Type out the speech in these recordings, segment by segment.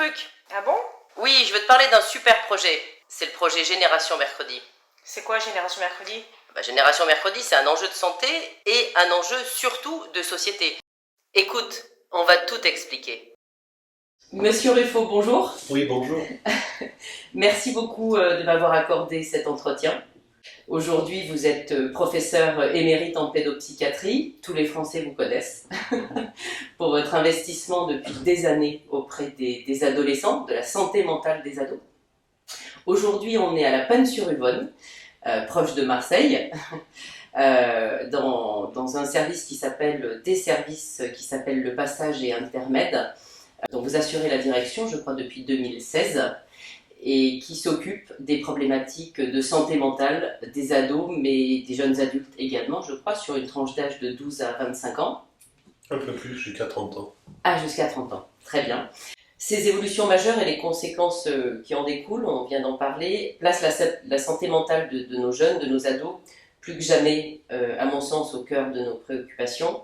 truc. Ah bon? Oui, je veux te parler d'un super projet. C'est le projet Génération Mercredi. C'est quoi Génération Mercredi? Génération Mercredi, c'est un enjeu de santé et un enjeu surtout de société. Écoute, on va tout expliquer. Monsieur Ruffo, bonjour. Oui, bonjour. Merci beaucoup de m'avoir accordé cet entretien. Aujourd'hui, vous êtes professeur émérite en pédopsychiatrie. Tous les Français vous connaissent pour votre investissement depuis des années auprès des adolescents, de la santé mentale des ados. Aujourd'hui, on est à la Panne-sur-Yvonne, proche de Marseille, dans un service qui s'appelle le Passage et Intermède, dont vous assurez la direction, je crois, depuis 2016, et qui s'occupe des problématiques de santé mentale des ados, mais des jeunes adultes également, je crois, sur une tranche d'âge de 12 à 25 ans. Un peu plus, jusqu'à 30 ans. Ah, jusqu'à 30 ans, très bien. Ces évolutions majeures et les conséquences qui en découlent, on vient d'en parler, placent la santé mentale de nos jeunes, de nos ados, plus que jamais, à mon sens, au cœur de nos préoccupations,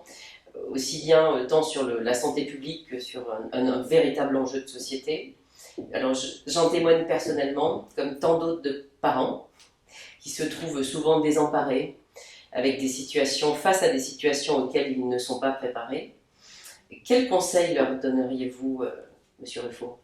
aussi bien tant sur la santé publique que sur un véritable enjeu de société. Alors j'en témoigne personnellement, comme tant d'autres de parents, qui se trouvent souvent désemparés, face à des situations auxquelles ils ne sont pas préparés. Quels conseils leur donneriez-vous, Monsieur Ruffo?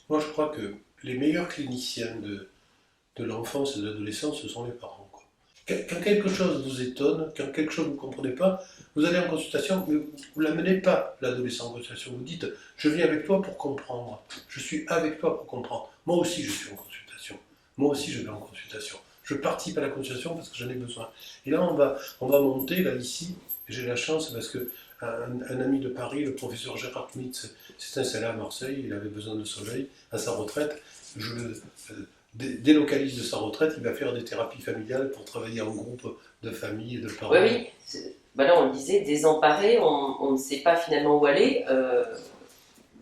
Moi, je crois que les meilleurs cliniciens de l'enfance et de l'adolescence, ce sont les parents, quoi. Quand quelque chose vous étonne, quand quelque chose vous ne comprenez pas, vous allez en consultation, mais vous ne l'amenez pas, l'adolescent en consultation. Vous dites, je viens avec toi pour comprendre. Je suis avec toi pour comprendre. Moi aussi, je suis en consultation. Moi aussi, je vais en consultation. Je participe à la consultation parce que j'en ai besoin. Et là, on va monter, là, ici. J'ai la chance parce que un ami de Paris, le professeur Gérard Mitz, s'est installé à Marseille. Il avait besoin de soleil à sa retraite. Je le délocalise de sa retraite. Il va faire des thérapies familiales pour travailler en groupe de famille et de parents. Oui. Là, on le disait, désemparés, on ne sait pas finalement où aller.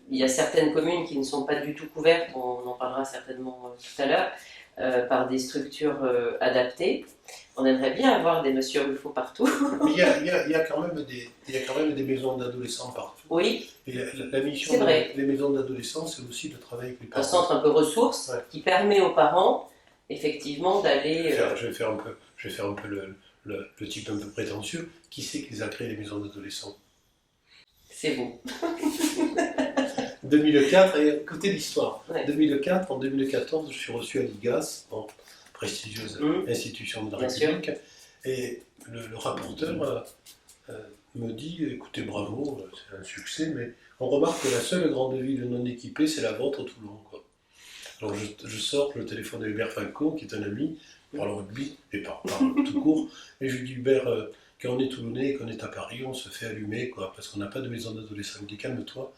Il y a certaines communes qui ne sont pas du tout couvertes, on en parlera certainement tout à l'heure, par des structures adaptées. On aimerait bien avoir des Monsieur Ruffo partout. Mais il y a quand même des maisons d'adolescents partout. Oui, et la mission des maisons d'adolescents, c'est aussi de travailler avec les parents. Un centre un peu ressources, ouais, qui permet aux parents, effectivement, d'aller... Je vais faire un peu le type un peu prétentieux. Qui c'est qui les a créé les maisons d'adolescents? C'est vous. 2004, et écoutez l'histoire. Ouais. En 2014, je suis reçu à l'IGAS, prestigieuse institution de la République, et le rapporteur me dit, écoutez, bravo, c'est un succès, mais on remarque que la seule grande ville non équipée, c'est la vôtre, Toulon, quoi. Alors je sors le téléphone de Hubert Falco, qui est un ami, par le rugby, et par tout court, et je lui dis, Hubert, quand on est Toulonnais et qu'on est à Paris, on se fait allumer, quoi, parce qu'on n'a pas de maison d'adolescents. Il me dit, calme-toi,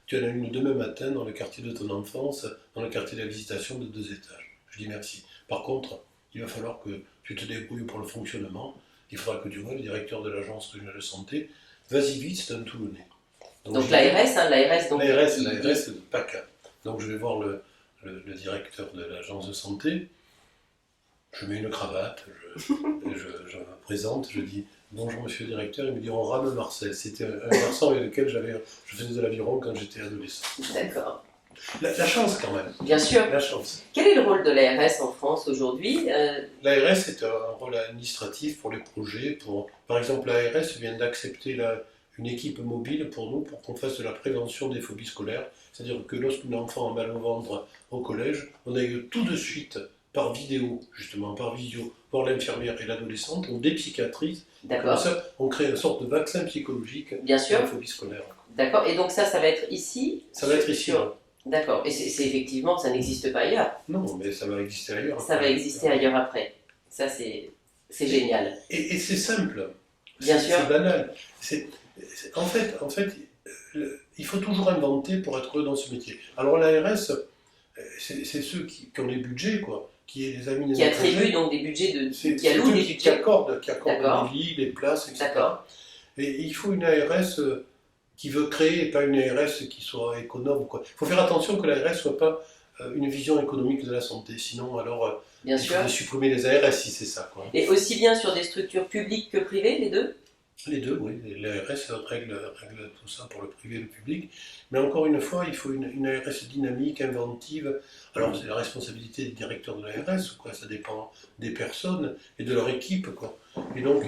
tu en as une demain matin dans le quartier de ton enfance, dans le quartier de la visitation de 2 étages. Je dis merci. Par contre, il va falloir que tu te débrouilles pour le fonctionnement. Il faudra que tu vois le directeur de l'agence régionale de santé. Vas-y vite, c'est un Toulonnais. Donc l'ARS, l'ARS de PACA. Donc je vais voir le directeur de l'agence de santé. Je mets une cravate, je me présente, je dis bonjour monsieur le directeur, il me dit on rame Marcel. C'était un garçon avec lequel je faisais de l'aviron quand j'étais adolescent. D'accord. La chance quand même. Bien sûr. La chance. Quel est le rôle de l'ARS en France aujourd'hui? L'ARS est un rôle administratif pour les projets. Par exemple, l'ARS vient d'accepter une équipe mobile pour nous, pour qu'on fasse de la prévention des phobies scolaires. C'est-à-dire que lorsqu'un enfant a mal au ventre au collège, on aille tout de suite par vidéo, justement, par visio, voir l'infirmière et l'adolescente, on dépsychiatrise. Comme ça, on crée une sorte de vaccin psychologique pour la phobie scolaire. D'accord, et donc ça va être ici? Ça va être ici, oui. D'accord, et c'est effectivement, ça n'existe pas ailleurs. Non, mais ça va exister ailleurs. Ça va exister ailleurs après. Ça, c'est génial. Et c'est simple. Bien sûr. C'est banal. En fait, il faut toujours inventer pour être heureux dans ce métier. Alors l'ARS, c'est ceux qui ont les budgets, quoi. Qui attribuent donc des budgets, qui allouent des budgets. Qui accordent les lits, les places, etc. Et il faut une ARS qui veut créer, et pas une ARS qui soit économe, quoi. Il faut faire attention que l'ARS ne soit pas une vision économique de la santé, sinon alors il faudrait supprimer les ARS si c'est ça, quoi. Et aussi bien sur des structures publiques que privées, les deux? Les deux, oui. L'ARS règle tout ça pour le privé et le public. Mais encore une fois, il faut une ARS dynamique, inventive. Alors, c'est la responsabilité des directeurs de l'ARS, quoi. Ça dépend des personnes et de leur équipe, quoi. Et donc,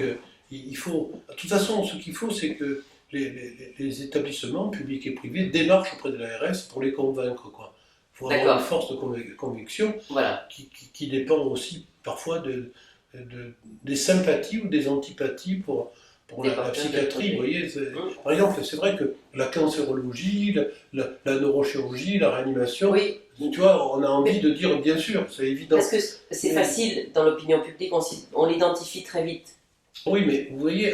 il faut. De toute façon, ce qu'il faut, c'est que les établissements, publics et privés, démarchent auprès de l'ARS pour les convaincre, quoi. Il faut avoir une force de conviction voilà. qui dépend aussi parfois des sympathies ou des antipathies pour la psychiatrie, vous voyez. Par exemple, c'est vrai que la cancérologie, la neurochirurgie, la réanimation, oui. Tu vois, on a envie de dire, bien sûr, c'est évident. Parce que c'est facile dans l'opinion publique, on l'identifie très vite. Oui, mais vous voyez,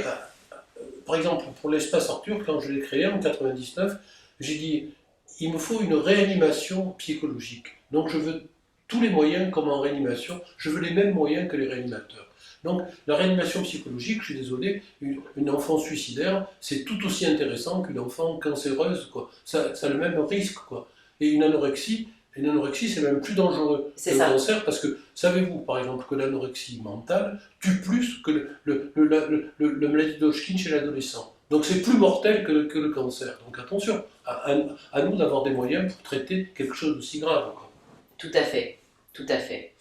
par exemple, pour l'espace Arthur, quand je l'ai créé en 99, j'ai dit, il me faut une réanimation psychologique. Donc je veux tous les moyens comme en réanimation, je veux les mêmes moyens que les réanimateurs. Donc la réanimation psychologique, je suis désolé, une enfant suicidaire, c'est tout aussi intéressant qu'une enfant cancéreuse, quoi. Ça a le même risque, quoi. Et une anorexie, c'est même plus dangereux que le cancer, parce que savez-vous, par exemple, que l'anorexie mentale tue plus que le maladie d'Hodgkin chez l'adolescent. Donc c'est plus mortel que le cancer. Donc attention, à nous d'avoir des moyens pour traiter quelque chose de si grave. Quoi. Tout à fait, tout à fait.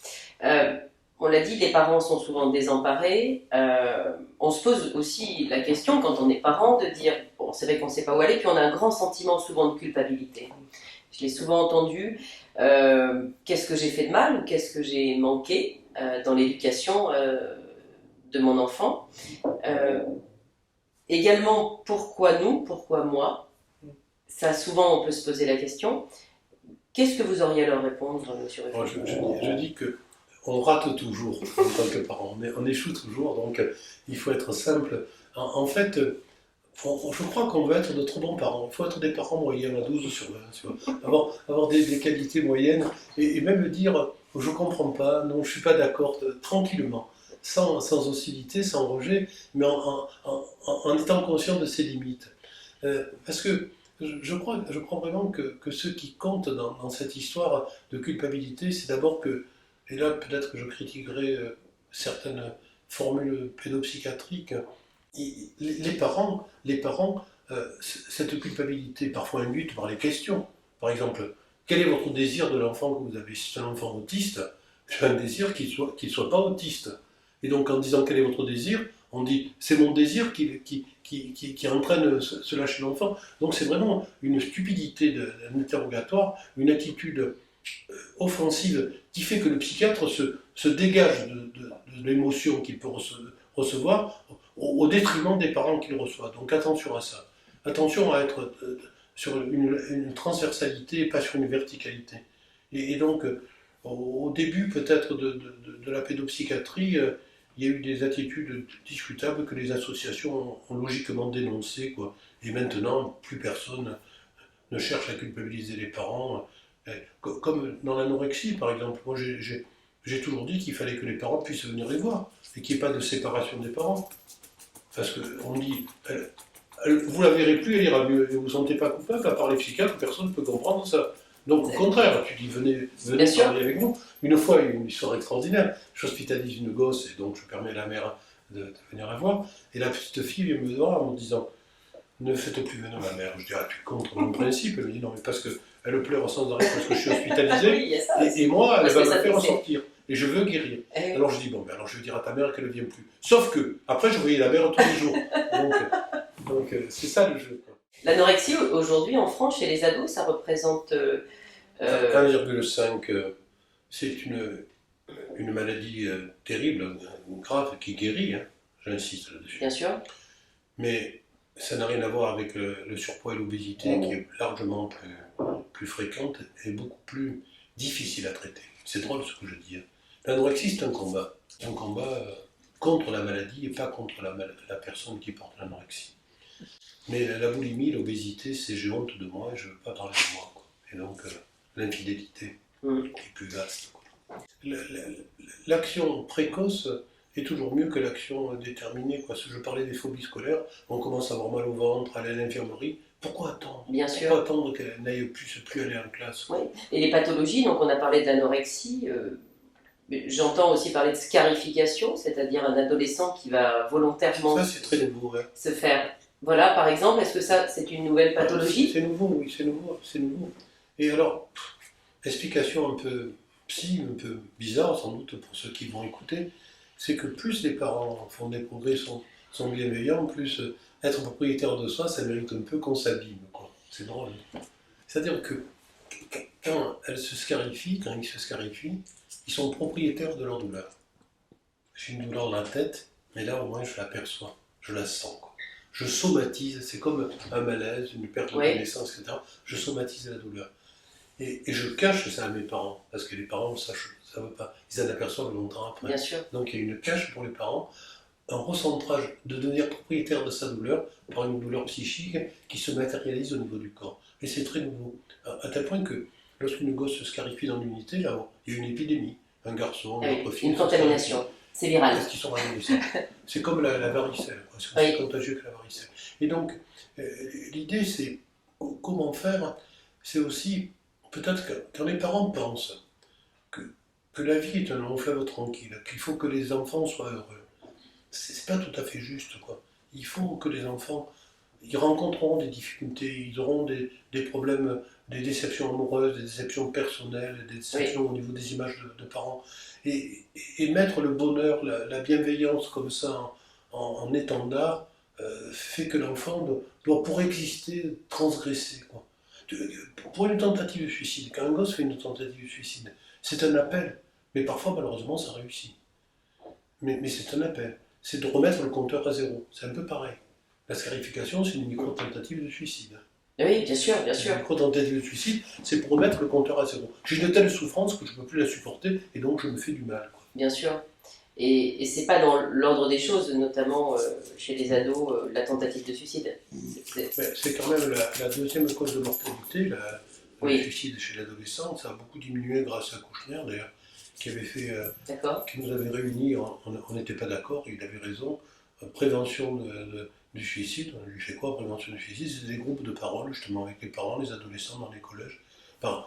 On l'a dit, les parents sont souvent désemparés. On se pose aussi la question, quand on est parent, de dire, bon, c'est vrai qu'on ne sait pas où aller, puis on a un grand sentiment souvent de culpabilité. Je l'ai souvent entendu, qu'est-ce que j'ai fait de mal ou qu'est-ce que j'ai manqué dans l'éducation de mon enfant. Également, pourquoi nous, pourquoi moi? Ça, souvent, on peut se poser la question. Qu'est-ce que vous auriez à leur répondre, monsieur Ruffin? Je dis que on rate toujours en tant que parent, on échoue toujours, donc il faut être simple. En fait, je crois qu'on veut être de trop bons parents. Il faut être des parents moyens à 12 sur 20, tu vois. Avoir des qualités moyennes et même dire je ne comprends pas, non, je ne suis pas d'accord, tranquillement, sans hostilité, sans rejet, mais en étant conscient de ses limites. Parce que je crois vraiment que ce qui compte dans cette histoire de culpabilité, c'est d'abord que, et là peut-être que je critiquerai certaines formules pédopsychiatriques, les parents, cette culpabilité, parfois induite par les questions. Par exemple, quel est votre désir de l'enfant que vous avez? Si c'est un enfant autiste, j'ai un désir qu'il soit pas autiste. Et donc en disant quel est votre désir, on dit c'est mon désir qui entraîne cela chez l'enfant. Donc c'est vraiment une stupidité d'un interrogatoire, une attitude offensive qui fait que le psychiatre se dégage de l'émotion qu'il peut recevoir au détriment des parents qu'il reçoit. Donc attention à ça. Attention à être sur une transversalité et pas sur une verticalité. Et donc, au début peut-être de la pédopsychiatrie, il y a eu des attitudes discutables que les associations ont logiquement dénoncées, quoi. Et maintenant, plus personne ne cherche à culpabiliser les parents. Comme dans l'anorexie, par exemple. Moi, j'ai toujours dit qu'il fallait que les parents puissent venir les voir et qu'il n'y ait pas de séparation des parents. Parce qu'on dit, vous la verrez plus, elle ira mieux. Et vous ne vous sentez pas coupable, à part les psychiatres, personne ne peut comprendre ça. Donc au contraire, tu dis, venez parler avec nous. Une fois, il y a une histoire extraordinaire. J'hospitalise une gosse et donc je permets à la mère de venir la voir. Et la petite fille vient me voir en me disant, ne faites plus venir ma mère. Je dis, tu es contre mon principe. Elle me dit, non, mais parce qu'elle pleure sans arrêt parce que je suis hospitalisé. Oui, et moi, elle va me faire en sortir. Et je veux guérir. Alors je dis, bon, alors je vais dire à ta mère qu'elle ne vient plus. Sauf que, après, je voyais la mère tous les jours. Donc c'est ça le jeu. L'anorexie, aujourd'hui, en France, chez les ados, ça représente... 1,5, c'est une maladie terrible, grave, qui guérit, hein. J'insiste là-dessus. Bien sûr. Mais ça n'a rien à voir avec le surpoids et l'obésité, qui est largement plus fréquente et beaucoup plus difficile à traiter. C'est drôle ce que je dis. Hein. L'anorexie, c'est un combat. C'est un combat contre la maladie et pas contre la personne qui porte l'anorexie. Mais la boulimie, l'obésité, c'est j'ai honte de moi et je ne veux pas parler de moi. Quoi. Et donc, l'infidélité est plus vaste. Quoi. L'action précoce est toujours mieux que l'action déterminée. Quoi. Si je parlais des phobies scolaires, on commence à avoir mal au ventre, aller à l'infirmerie. Pourquoi attendre? Bien sûr. Pourquoi attendre qu'elle n'aille plus aller en classe? Oui. Et les pathologies, donc on a parlé de l'anorexie, J'entends aussi parler de scarification, c'est-à-dire un adolescent qui va volontairement Ça, c'est très nouveau. Hein. se faire... Voilà, par exemple, est-ce que ça, c'est une nouvelle pathologie? C'est nouveau, oui, c'est nouveau. Et alors, explication un peu un peu bizarre sans doute pour ceux qui vont écouter, c'est que plus les parents font des progrès, sont bienveillants, plus être propriétaire de soi, ça mérite un peu qu'on s'abîme. C'est drôle. C'est-à-dire que quand ils se scarifient, ils sont propriétaires de leur douleur. J'ai une douleur dans la tête, mais là au moins je l'aperçois, je la sens. Je somatise, c'est comme un malaise, une perte de connaissance, etc. Je somatise la douleur. Et je cache ça à mes parents, parce que les parents ne savent pas. Ils en aperçoivent longtemps après. Bien sûr. Donc il y a une cache pour les parents, un recentrage de devenir propriétaire de sa douleur par une douleur psychique qui se matérialise au niveau du corps. Et c'est très nouveau. À tel point que lorsqu'une gosse se scarifie dans l'unité, là, il y a une épidémie. Un garçon, une autre fille. Une contamination. C'est viral. Parce qu'ils sont rayés. C'est comme la varicelle. C'est aussi contagieux que la varicelle. Et donc, l'idée, c'est comment faire. C'est aussi, peut-être que quand les parents pensent que la vie est un long fleuve tranquille, qu'il faut que les enfants soient heureux, c'est pas tout à fait juste, quoi. Il faut que les enfants, ils rencontreront des difficultés, ils auront des problèmes, des déceptions amoureuses, des déceptions personnelles, des déceptions au niveau des images de parents. Et mettre le bonheur, la bienveillance comme ça en étendard, fait que l'enfant doit, pour exister, transgresser, quoi. Pour une tentative de suicide, quand un gosse fait une tentative de suicide, c'est un appel, mais parfois malheureusement ça réussit. Mais c'est un appel, c'est de remettre le compteur à zéro, c'est un peu pareil. La scarification, c'est une micro-tentative de suicide. Oui, bien sûr, bien sûr. Une micro-tentative de suicide, c'est pour remettre le compteur à zéro. J'ai une telle souffrance que je ne peux plus la supporter et donc je me fais du mal. Quoi. Bien sûr. Et c'est pas dans l'ordre des choses, notamment chez les ados, la tentative de suicide. C'est quand même la deuxième cause de mortalité, le suicide chez l'adolescent. Ça a beaucoup diminué grâce à Kouchner, d'ailleurs, qui avait fait, qui nous avait réunis. On n'était pas d'accord, il avait raison. Prévention du suicide. On lui fait quoi, prévention du suicide? C'est des groupes de parole, justement, avec les parents, les adolescents dans les collèges,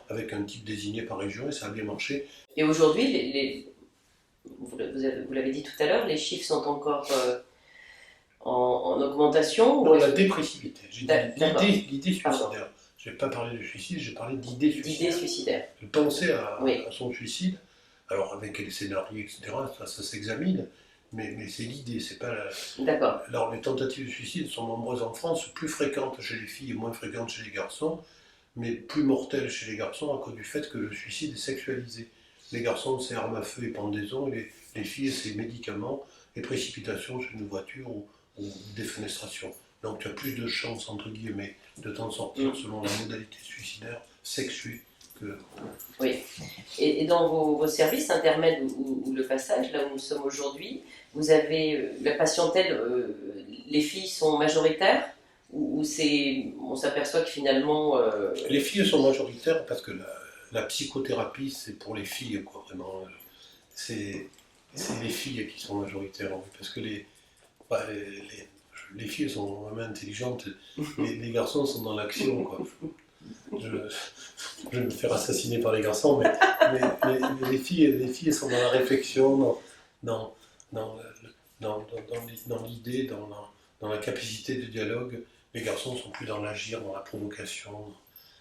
avec un type désigné par région, et ça a bien marché. Et aujourd'hui, vous l'avez dit tout à l'heure, les chiffres sont encore en augmentation. Non, la dépressivité. J'ai dit l'idée suicidaire. Je n'ai pas parlé de suicide, j'ai parlé d'idée suicidaire. De penser à son suicide, alors avec les scénarios, etc., ça s'examine, mais c'est l'idée, c'est pas la... D'accord. Alors les tentatives de suicide sont nombreuses en France, plus fréquentes chez les filles et moins fréquentes chez les garçons, mais plus mortelles chez les garçons à cause du fait que le suicide est sexualisé. Les garçons, c'est armes à feu et pendaison, et les filles, c'est médicaments et précipitations sur une voiture ou défenestration. Donc tu as plus de chances, entre guillemets, de t'en sortir selon la modalité suicidaire sexuée que... Oui. Et dans vos services intermèdes ou le passage, là où nous sommes aujourd'hui, vous avez la patientèle, les filles sont majoritaires ou on s'aperçoit que finalement... Les filles sont majoritaires parce que la psychothérapie, c'est pour les filles, quoi, vraiment. C'est les filles qui sont majoritaires, parce que les filles sont vraiment intelligentes, les garçons sont dans l'action, quoi. Je vais me faire assassiner par les garçons, mais les filles sont dans la réflexion, dans l'idée, dans la capacité de dialogue. Les garçons sont plus dans l'agir, dans la provocation.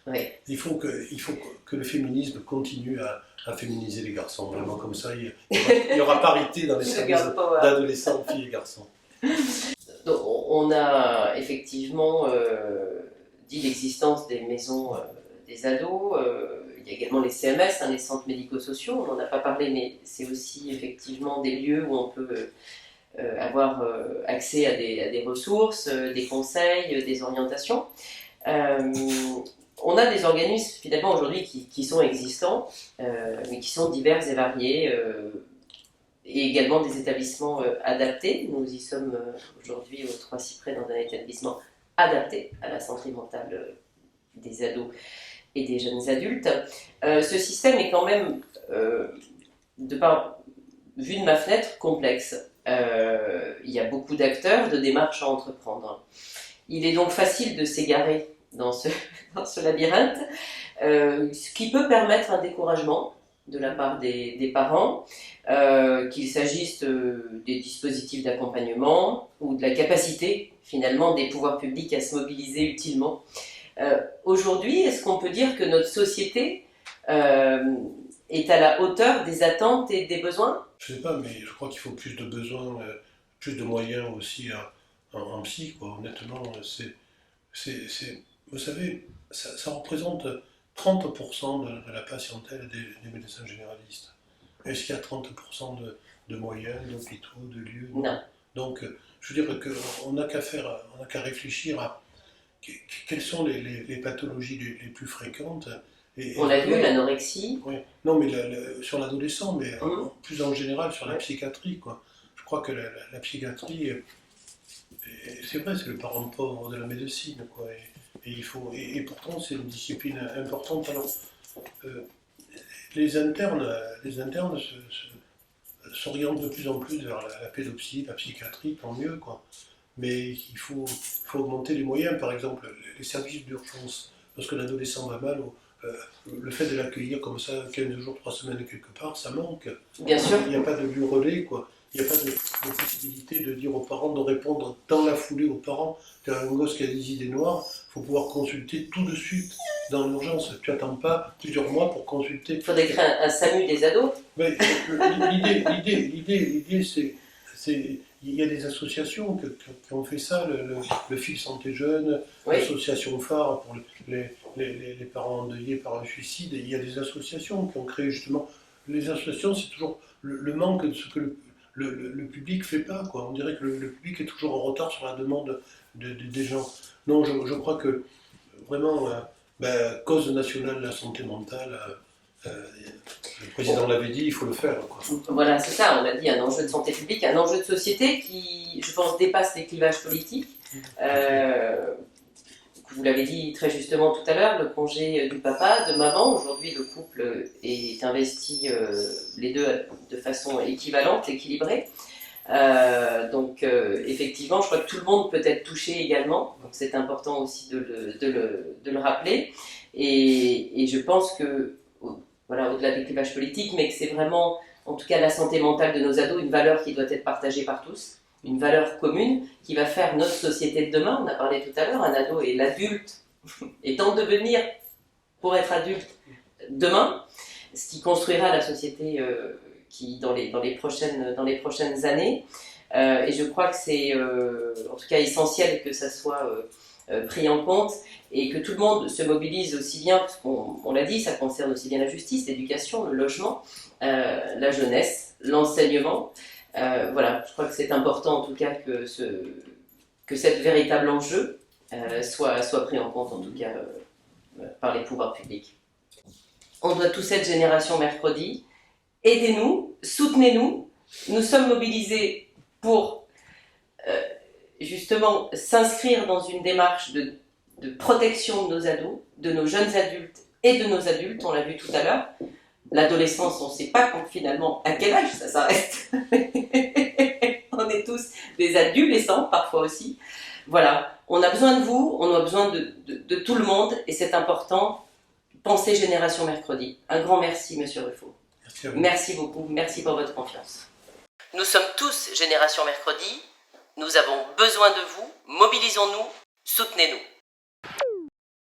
Oui. Il faut que le féminisme continue à féminiser les garçons. Vraiment, comme ça, il y aura parité dans les services d'adolescents, filles et garçons. Donc, on a effectivement dit l'existence des maisons des ados. Il y a également les CMS, les centres médico-sociaux. On n'en a pas parlé, mais c'est aussi effectivement des lieux où on peut avoir accès à des ressources, des conseils, des orientations. On a des organismes finalement aujourd'hui qui sont existants, mais qui sont divers et variés, et également des établissements adaptés. Nous y sommes aujourd'hui aux Trois-Cyprès dans un établissement adapté à la santé mentale des ados et des jeunes adultes. Ce système est quand même, vu de ma fenêtre, complexe. Il y a beaucoup d'acteurs, de démarches à entreprendre. Il est donc facile de s'égarer dans ce labyrinthe, ce qui peut permettre un découragement, de la part des parents, qu'il s'agisse des dispositifs d'accompagnement ou de la capacité finalement des pouvoirs publics à se mobiliser utilement. Aujourd'hui, est-ce qu'on peut dire que notre société est à la hauteur des attentes et des besoins? Je ne sais pas, mais je crois qu'il faut plus de besoins, plus de moyens aussi en psy, quoi. Honnêtement, vous savez, ça représente 30% de la patientèle des médecins généralistes. Est-ce qu'il y a 30% de moyens, d'hôpitaux, de lieux? Non. Donc, je veux dire qu'on n'a qu'à réfléchir à quelles sont les pathologies les plus fréquentes. On l'a vu, l'anorexie. Oui. Non, mais sur l'adolescent, mais plus en général sur la psychiatrie, quoi. Je crois que la psychiatrie, c'est vrai, c'est le parent pauvre de la médecine, quoi. Et pourtant, c'est une discipline importante. Alors, les internes s'orientent de plus en plus vers la pédopsie, la psychiatrie, tant mieux, quoi. Mais il faut augmenter les moyens, par exemple, les services d'urgence. Parce que l'adolescent va mal, le fait de l'accueillir comme ça, 15 jours, 3 semaines quelque part, ça manque. Bien sûr. Il n'y a pas de lieu relais, quoi. Il n'y a pas de possibilité de dire aux parents, de répondre dans la foulée aux parents. Tu as un gosse qui a des idées noires, il faut pouvoir consulter tout de suite dans l'urgence. Tu n'attends pas plusieurs mois pour consulter. Il faudrait créer un SAMU des ados. Mais l'idée, c'est il y a des associations qui ont fait ça, le Fil Santé Jeune, oui. L'association phare pour les parents endeuillés par un suicide. Et il y a des associations qui ont créé justement. Les associations, c'est toujours le manque de ce que le public ne fait pas, quoi. On dirait que le public est toujours en retard sur la demande des gens. Non, je crois que vraiment, cause nationale de la santé mentale, le président l'avait dit, il faut le faire, quoi. Voilà, c'est ça, on l'a dit, un enjeu de santé publique, un enjeu de société qui, je pense, dépasse les clivages politiques. Vous l'avez dit très justement tout à l'heure, le congé du papa, de maman, aujourd'hui le couple est investi les deux de façon équivalente, équilibrée. Donc effectivement, je crois que tout le monde peut être touché également, donc c'est important aussi de le rappeler. Et je pense que, voilà, au-delà des clivages politiques, mais que c'est vraiment, en tout cas la santé mentale de nos ados, une valeur qui doit être partagée par tous, une valeur commune qui va faire notre société de demain. On a parlé tout à l'heure, un ado est l'adulte, est en devenir pour être adulte demain, ce qui construira la société qui dans les prochaines années. Et je crois que c'est en tout cas essentiel que ça soit pris en compte et que tout le monde se mobilise aussi bien, parce qu'on l'a dit, ça concerne aussi bien la justice, l'éducation, le logement, la jeunesse, l'enseignement. Voilà, je crois que c'est important en tout cas que cet véritable enjeu soit pris en compte en tout cas par les pouvoirs publics. On doit tous être Génération Mercredi. Aidez-nous, soutenez-nous. Nous sommes mobilisés pour justement s'inscrire dans une démarche de protection de nos ados, de nos jeunes adultes et de nos adultes. On l'a vu tout à l'heure. L'adolescence, on ne sait pas finalement à quel âge ça s'arrête. On est tous des adolescents parfois aussi. Voilà, on a besoin de vous, on a besoin de tout le monde et c'est important. Pensez Génération Mercredi. Un grand merci, Monsieur Ruffo. Merci beaucoup, merci pour votre confiance. Nous sommes tous Génération Mercredi. Nous avons besoin de vous. Mobilisons-nous, soutenez-nous.